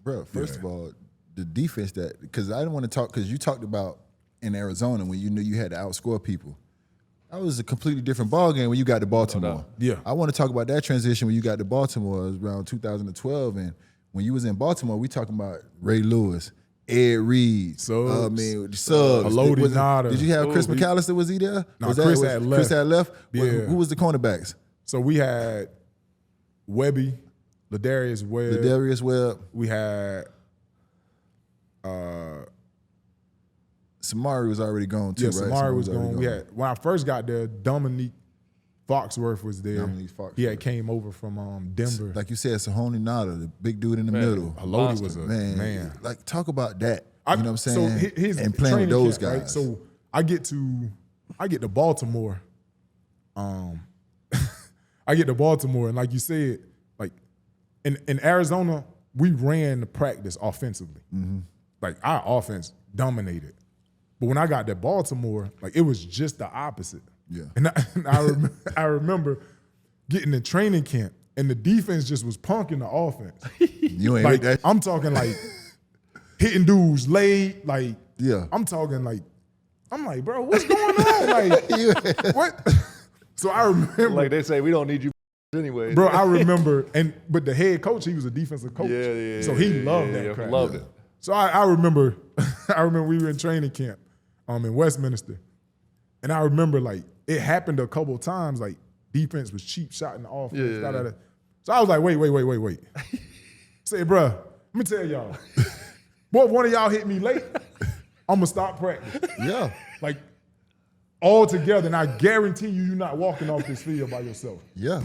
Bro, first of all, the defense because I didn't want to talk, because you talked about in Arizona when you knew you had to outscore people. That was a completely different ballgame when you got to Baltimore. Yeah. I want to talk about that transition when you got to Baltimore. It was around 2012, and when you was in Baltimore, we talking about Ray Lewis, Ed Reed, Suggs. Haloti Nada. Did you have Chris McAllister? Was he there? No, Chris had left. Chris had left? Yeah. Who was the cornerbacks? So we had Webby, Ladarius Webb. We had Samari was already gone too, right? Samari was gone. We had, when I first got there, Dominique Foxworth was there. He had came over from Denver. Like you said, Sahoni Nada, the big dude in the middle. Haloti was a man. Like, talk about that. You know what I'm saying? So and playing with those guys. Right? So I get to Baltimore. I get to Baltimore, and like you said, like in Arizona, we ran the practice offensively. Mm-hmm. Like our offense dominated. But when I got to Baltimore, like it was just the opposite. Yeah. And I remember getting to training camp, and the defense just was punking the offense. You ain't like that. I'm talking like hitting dudes late. Like I'm talking like I'm like, bro, what's going on? Like what? So I remember, like they say, we don't need you anyway. Bro, I remember, but the head coach, he was a defensive coach. So he loved that crap. Loved it. So I remember we were in training camp in Westminster. And I remember like it happened a couple of times, like defense was cheap shot in the offense. So I was like, wait. Say, bro, let me tell y'all. Boy, if one of y'all hit me late, I'm gonna stop practice. Yeah. Like all together, and I guarantee you're not walking off this field by yourself. Yeah.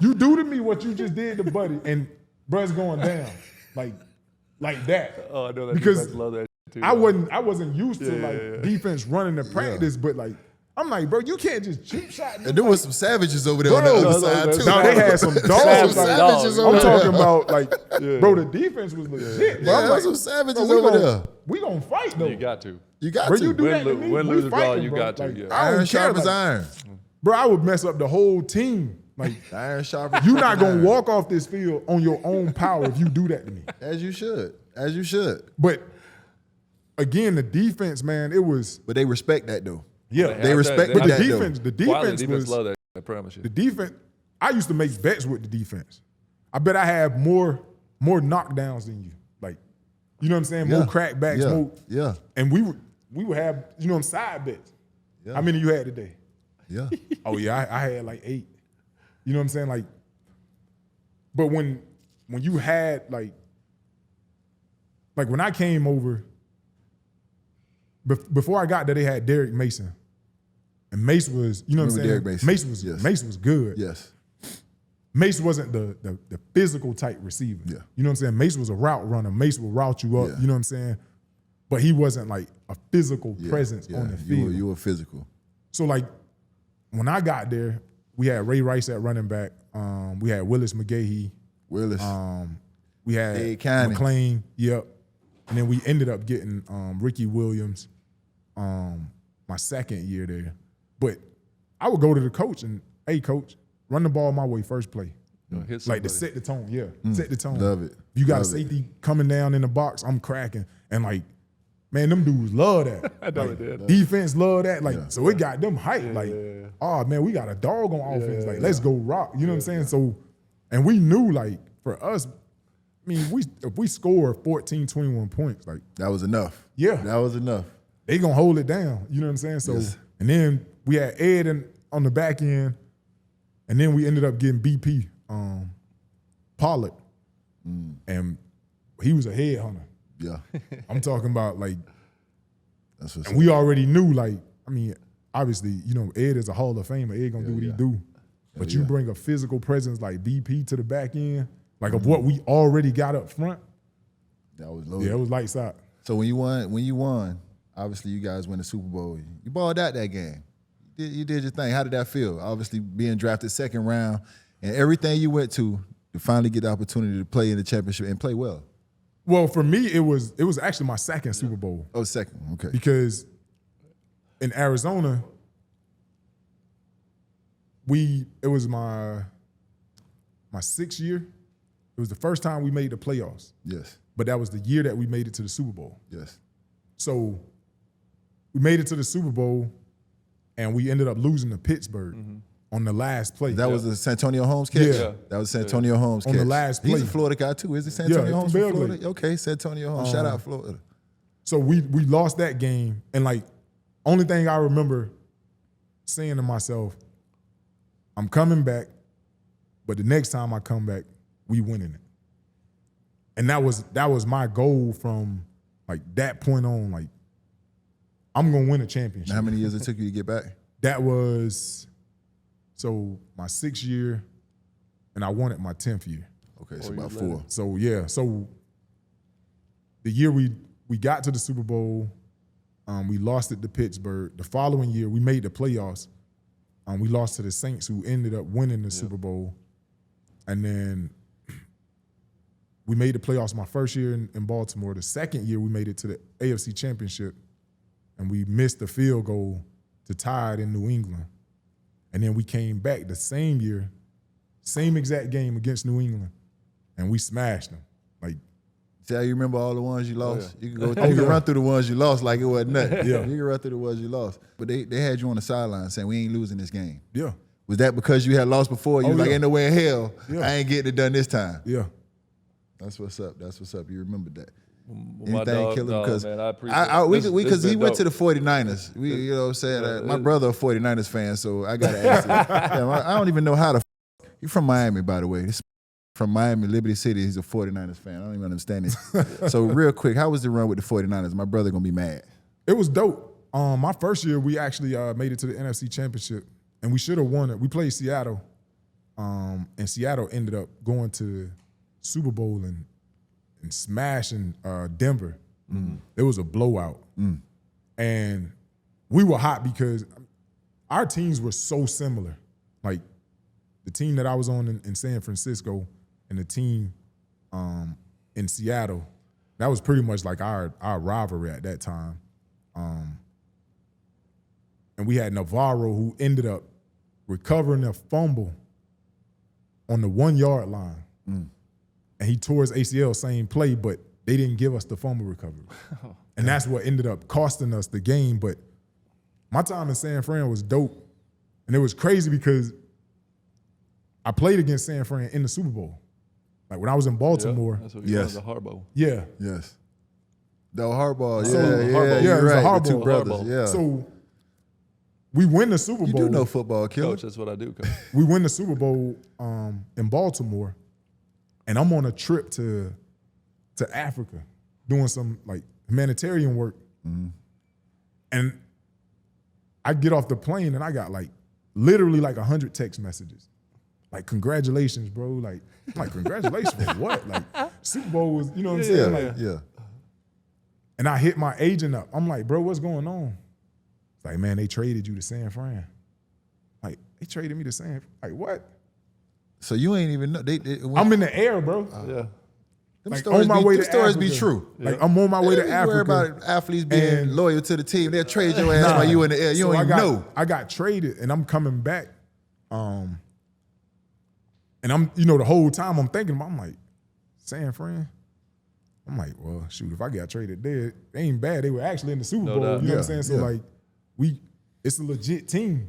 You do to me what you just did to Buddy, and bruh's going down. Like that. Oh, I know that because defense love that too. I wasn't used to defense running the practice, but like I'm like, bro, you can't just cheap shot. And there was some savages over there on the other side too. No, they had some dogs. Savages over I'm there. talking about like, bro, the defense was legit. Bro, Yeah, like, some savages over there. We gonna fight though. You got to. You got bro, to. you do that to me, win, we lose, or draw, fighting, you bro. got to. Like, Yeah. I don't Iron care, sharp as like, iron. Bro, I would mess up the whole team. Like Iron sharp as you're not gonna iron. walk off this field on your own power if you do that to me. As you should. As you should. But again, the defense, man, it was. But they respect that though. Yeah, They respect but that the though. defense, Quietly, the defense was love that. I promise you. the defense. I used to make bets with the defense. I bet I have more knockdowns than you. Like, you know what I'm saying? More crackbacks, more. Yeah. And we would have, you know, side bets. Yeah. How many you had today? Yeah. Oh yeah, I had like 8. You know what I'm saying? Like, but when you had like when I came over, before I got there, they had Derek Mason. And Mace was, you know what I'm saying? Derek Mason. Mace was good. Yes. Mace wasn't the physical type receiver. Yeah. You know what I'm saying? Mace was a route runner. Mace would route you up. Yeah. You know what I'm saying? But he wasn't like a physical presence on the field. You were physical. So like when I got there, we had Ray Rice at running back. We had Willis McGahee. We had McClain. Yep. And then we ended up getting Ricky Williams my second year there. But I would go to the coach and, hey, coach, run the ball my way first play. Like to set the tone, set the tone. Love it. You got a safety coming down in the box, I'm cracking. And like, man, them dudes love that. I know they did. Defense love that. Like, so it got them hyped. Oh man, we got a dog on offense. Like, let's go rock. You know what I'm saying? So, and we knew like for us, I mean, if we score 14, 21 points, like That was enough. Yeah. That was enough. they gonna hold it down. You know what I'm saying? So, and then we had Ed on the back end, and then we ended up getting BP, Pollard, and he was a headhunter. Yeah. I'm talking about like, That's what's and we already knew like, I mean, obviously, you know, Ed is a Hall of Famer. Ed gonna do what he do. But you bring a physical presence like BP to the back end, like of what we already got up front. That was loaded. Yeah, it was lights out. So when you won, obviously you guys win the Super Bowl. You balled out that game. You did your thing. How did that feel? Obviously being drafted second round and everything you went to finally get the opportunity to play in the championship and play well. Well, for me, it was actually my second Super Bowl. Oh, second. Okay. Because in Arizona, it was my 6th year, It was the first time we made the playoffs. Yes. But that was the year that we made it to the Super Bowl. Yes. So we made it to the Super Bowl, and we ended up losing to Pittsburgh on the last play. That was the San Antonio Holmes catch? Yeah. That was San Antonio Holmes catch. On the last play. He's a Florida guy too. Is he San Antonio Holmes from from Belgrade. Florida? Okay, San Antonio Holmes. Shout out Florida. So we lost that game, and like, only thing I remember saying to myself, I'm coming back, but the next time I come back, we winning it. And that was my goal from like that point on. Like, I'm gonna win a championship. Now, how many years it took you to get back? That was my 6th year, and I won it my 10th year. Okay, so about 4. So yeah, so the year we got to the Super Bowl, we lost it to Pittsburgh. The following year, we made the playoffs. We lost to the Saints, who ended up winning the Super Bowl. And then we made the playoffs my first year in Baltimore. The second year, we made it to the AFC Championship, and we missed the field goal to tie it in New England. And then we came back the same year, same exact game against New England, and we smashed them. Like, see how you remember all the ones you lost? Yeah. You can go. You can run through the ones you lost like it wasn't nothing. Yeah. You can run through the ones you lost. But they had you on the sideline saying, we ain't losing this game. yeah, Was that because you had lost before? You was like, yeah. ain't no way in hell Yeah. I ain't getting it done this time. yeah. That's what's up. That's what's up. You remember that. My Anything dog, killer? no, Because man, I appreciate because he been went to dope. the 49ers. You know what I'm saying? My brother a 49ers fan, so I got to ask him. Yeah, I don't even know how to. He's from Miami, by the way. This from Miami, Liberty City. He's a 49ers fan. I don't even understand it. So real quick, how was the run with the 49ers? My brother going to be mad. It was dope. My first year, we actually made it to the NFC Championship, and we should have won it. We played Seattle, and Seattle ended up going to the Super Bowl and smashing Denver. It was a blowout. And we were hot because our teams were so similar. Like, the team that I was on in San Francisco and the team in Seattle, that was pretty much like our rivalry at that time. And we had Navarro, who ended up recovering a fumble on the 1-yard line. And he tore his ACL same play, but they didn't give us the fumble recovery. And that's what ended up costing us the game. But my time in San Fran was dope. And it was crazy because I played against San Fran in the Super Bowl. Like, when I was in Baltimore. That's what he Yes. was, a Harbaugh. Yeah. Yes. The Harbaugh. So- Yeah, Yeah, you're it was a right. The two Harbaugh. brothers. Yeah. So we win the Super you Bowl. do know football, killer. Coach, that's what I do, Coach. We win the Super Bowl in Baltimore, and I'm on a trip to Africa doing some like humanitarian work. And I get off the plane and I got like literally like 100 text messages. Like, congratulations, bro. Like, I'm like, congratulations for what? Like, Super Bowl was, you know what I'm saying? Like, Yeah. and I hit my agent up. I'm like, bro, what's going on? It's like, man, they traded you to San Fran. Like, they traded me to San Fran. Like, what? So you ain't even know. I'm in the air, bro. Yeah. Them like, stories on my be, way them to stories be Africa. true. Like, I'm on my way to You Africa. worry about athletes being And- loyal to the team. They'll trade your ass while you in the air. You So don't even know. I got traded, and I'm coming back. And I'm, the whole time I'm thinking about, I'm like, San Fran? I'm like, well, shoot, if I got traded there, they ain't bad. They were actually in the Super No Bowl. doubt. You know Yeah, what I'm saying? So, yeah. like, it's a legit team.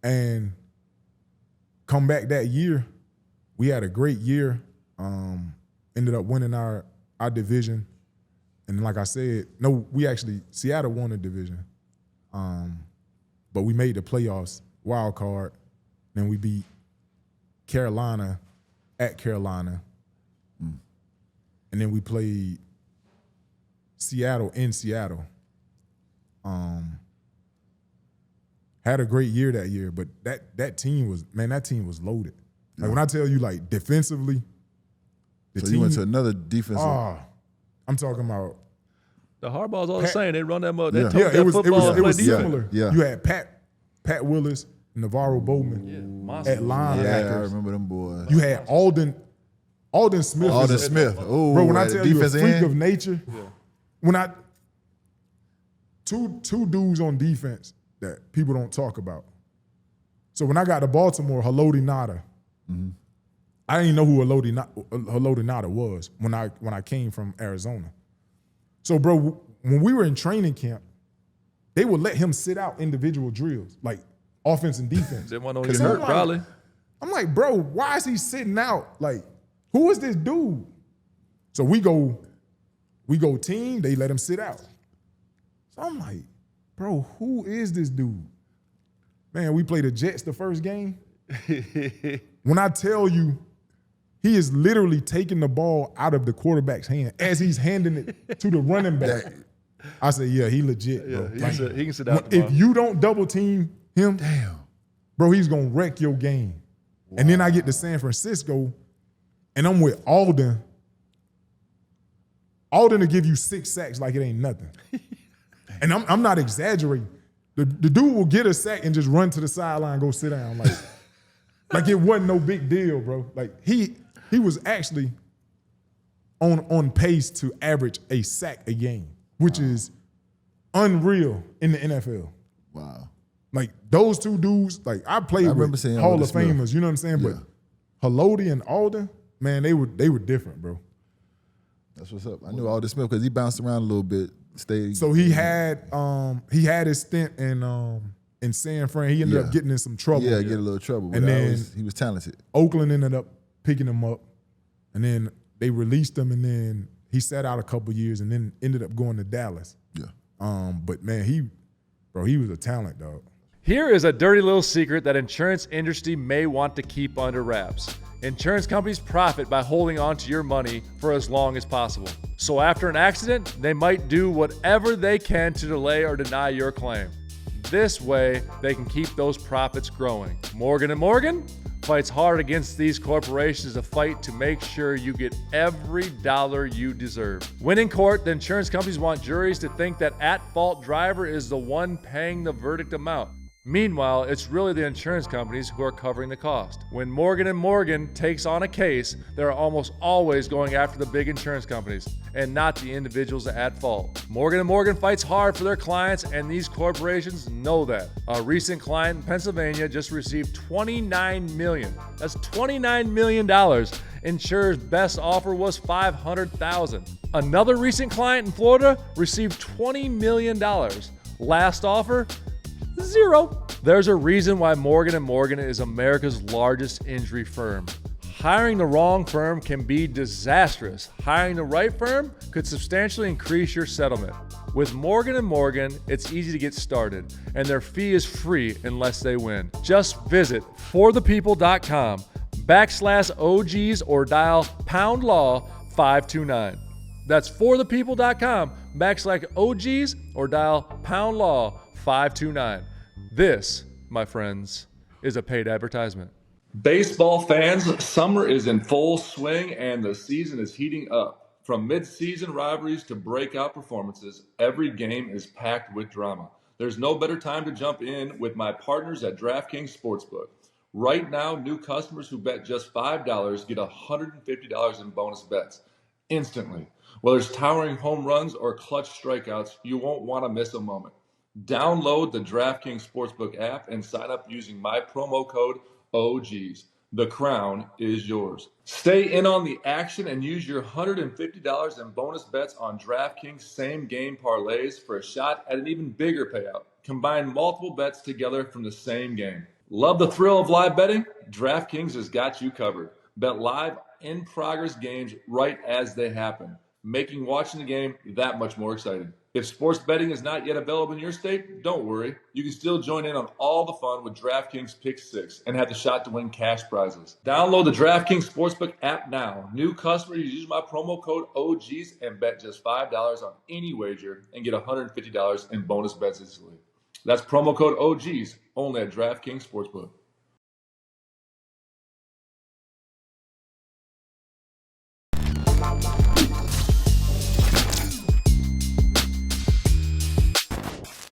And come back that year, we had a great year. Ended up winning our division. And like I said, Seattle won the division. But we made the playoffs, wild card. Then we beat Carolina at Carolina. And then we played Seattle in Seattle. Had a great year that year, but that team was loaded. Like, when I tell you, like, defensively, So you went to another defensive. I'm talking about. The Harbaugh's all the same. They run that mother. Yeah. They took that football and it play was defense. similar. Yeah. You had Pat Willis, Navarro Bowman Monster. at linebackers. Yeah, I remember them boys. You had Alden Smith. Alden is a- Smith. Oh, Bro, when I tell you a defensive freak end. of nature, two dudes on defense that people don't talk about. So when I got to Baltimore, Haloti Nada, I didn't know who Haloti Nada was when I came from Arizona. So, bro, when we were in training camp, they would let him sit out individual drills, like offense and defense. Didn't want to get hurt, probably. I'm like, bro, why is he sitting out? Like, who is this dude? So we go team, they let him sit out. So I'm like, bro, who is this dude? Man, we played the Jets the first game. When I tell you, he is literally taking the ball out of the quarterback's hand as he's handing it to the running back. I said, yeah, he legit, bro. Yeah, he can sit out. If you don't double team him, bro, he's gonna wreck your game. Wow. And then I get to San Francisco, and I'm with Alden. Alden will give you 6 sacks like it ain't nothing. And I'm not exaggerating. The dude will get a sack and just run to the sideline, go sit down, like it wasn't no big deal, bro. Like he was actually on pace to average a sack a game, which is unreal in the NFL. Wow. Like those two dudes, like I played with Hall of Famers, you know what I'm saying? Yeah. But Haloti and Alden, man, they were different, bro. That's what's up. I knew Alden Smith because he bounced around a little bit. So he had his stint in San Fran. He ended up getting in some trouble. Yeah, get a little trouble. But and then he was talented. Oakland ended up picking him up, and then they released him, and then he sat out a couple years, and then ended up going to Dallas. Yeah. But man, he was a talent, dog. Here is a dirty little secret that insurance industry may want to keep under wraps. Insurance companies profit by holding on to your money for as long as possible. So after an accident, they might do whatever they can to delay or deny your claim. This way, they can keep those profits growing. Morgan & Morgan fights hard against these corporations to fight to make sure you get every dollar you deserve. When in court, the insurance companies want juries to think that at-fault driver is the one paying the verdict amount. Meanwhile, it's really the insurance companies who are covering the cost. When Morgan & Morgan takes on a case, they're almost always going after the big insurance companies and not the individuals at fault. Morgan & Morgan fights hard for their clients, and these corporations know that. A recent client in Pennsylvania just received $29 million. That's $29 million. Insurer's best offer was $500,000. Another recent client in Florida received $20 million. Last offer, 0. There's a reason why Morgan & Morgan is America's largest injury firm. Hiring the wrong firm can be disastrous. Hiring the right firm could substantially increase your settlement. With Morgan & Morgan, it's easy to get started, and their fee is free unless they win. Just visit forthepeople.com/OGs or dial #law 529. That's forthepeople.com/OGs or dial #law 529. This, my friends, is a paid advertisement. Baseball fans, summer is in full swing and the season is heating up. From mid-season rivalries to breakout performances, every game is packed with drama. There's no better time to jump in with my partners at DraftKings Sportsbook. Right now, new customers who bet just $5 get $150 in bonus bets instantly. Whether it's towering home runs or clutch strikeouts, you won't want to miss a moment. Download the DraftKings Sportsbook app and sign up using my promo code OGs. The crown is yours. Stay in on the action and use your $150 in bonus bets on DraftKings same-game parlays for a shot at an even bigger payout. Combine multiple bets together from the same game. Love the thrill of live betting? DraftKings has got you covered. Bet live in-progress games right as they happen, making watching the game that much more exciting. If sports betting is not yet available in your state, don't worry. You can still join in on all the fun with DraftKings Pick 6 and have the shot to win cash prizes. Download the DraftKings Sportsbook app now. New customers use my promo code OGs and bet just $5 on any wager and get $150 in bonus bets instantly. That's promo code OGs only at DraftKings Sportsbook.